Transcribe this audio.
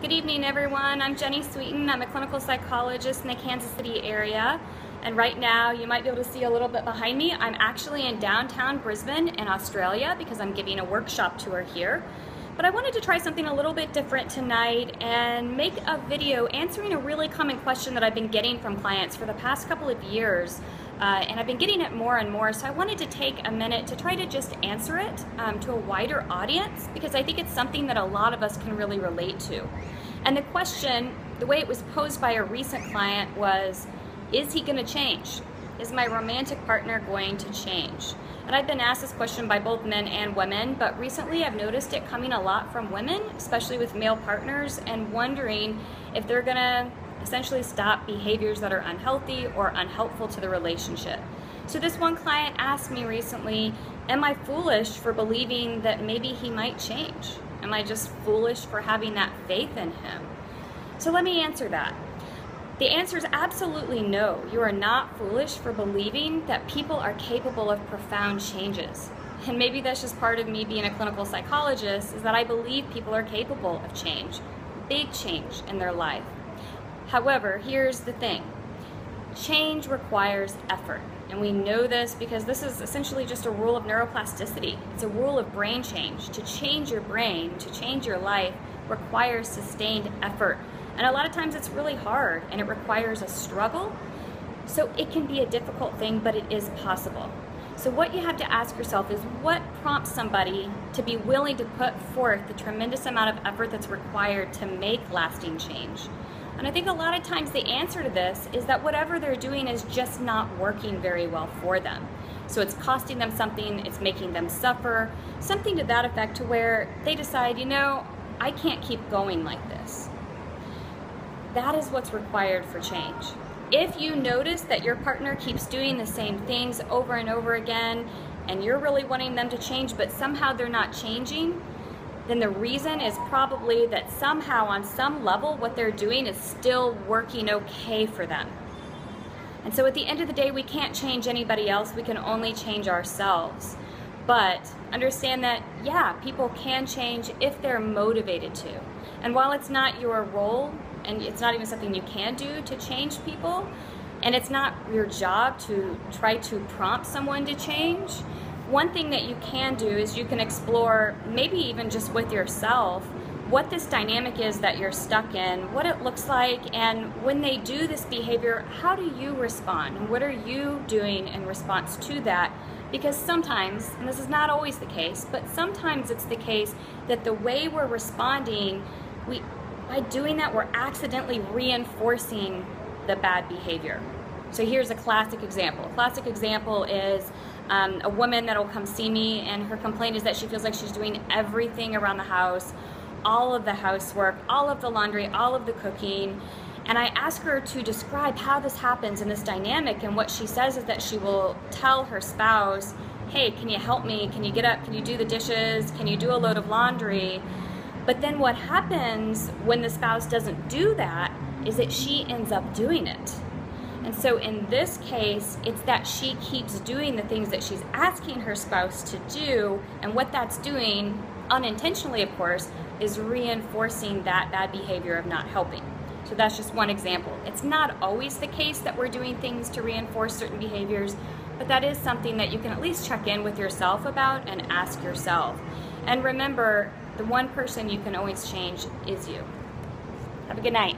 Good evening, everyone. I'm Jenny Sweeten. I'm a clinical psychologist in the Kansas City area. And right now, you might be able to see a little bit behind me. I'm actually in downtown Brisbane in Australia because I'm giving a workshop tour here. But I wanted to try something a little bit different tonight and make a video answering a really common question that I've been getting from clients for the past couple of years. And I've been getting it more and more, so I wanted to take a minute to try to just answer it to a wider audience, because I think it's something that a lot of us can really relate to. And the question, the way it was posed by a recent client was, is he going to change? Is my romantic partner going to change? And I've been asked this question by both men and women, but recently I've noticed it coming a lot from women, especially with male partners, and wondering if they're going to essentially stop behaviors that are unhealthy or unhelpful to the relationship. So this one client asked me recently, am I foolish for believing that maybe he might change? Am I just foolish for having that faith in him? So let me answer that. The answer is absolutely no. You are not foolish for believing that people are capable of profound changes. And maybe that's just part of me being a clinical psychologist, is that I believe people are capable of change, big change in their life. However, here's the thing. Change requires effort. And we know this because this is essentially just a rule of neuroplasticity. It's a rule of brain change. To change your brain, to change your life, requires sustained effort. And a lot of times it's really hard and it requires a struggle. So it can be a difficult thing, but it is possible. So what you have to ask yourself is, what prompts somebody to be willing to put forth the tremendous amount of effort that's required to make lasting change? And I think a lot of times the answer to this is that whatever they're doing is just not working very well for them. So it's costing them something, it's making them suffer, something to that effect, to where they decide, you know, I can't keep going like this. That is what's required for change. If you notice that your partner keeps doing the same things over and over again, and you're really wanting them to change, but somehow they're not changing, then the reason is probably that somehow on some level what they're doing is still working okay for them. And so at the end of the day, we can't change anybody else, we can only change ourselves. But understand that, yeah, people can change if they're motivated to. And while it's not your role, and it's not even something you can do to change people, and it's not your job to try to prompt someone to change, one thing that you can do is you can explore, maybe even just with yourself, what this dynamic is that you're stuck in, what it looks like, and when they do this behavior, how do you respond? And what are you doing in response to that? Because sometimes, and this is not always the case, but sometimes it's the case that the way we're responding, by doing that, we're accidentally reinforcing the bad behavior. So here's a classic example. A classic example is a woman that'll come see me, and her complaint is that she feels like she's doing everything around the house, all of the housework, all of the laundry, all of the cooking. And I ask her to describe how this happens in this dynamic, and what she says is that she will tell her spouse, hey, can you help me? Can you get up? Can you do the dishes? Can you do a load of laundry? But then what happens when the spouse doesn't do that is that she ends up doing it. And so in this case, it's that she keeps doing the things that she's asking her spouse to do, and what that's doing, unintentionally of course, is reinforcing that bad behavior of not helping. So that's just one example. It's not always the case that we're doing things to reinforce certain behaviors, but that is something that you can at least check in with yourself about and ask yourself. And remember, the one person you can always change is you. Have a good night.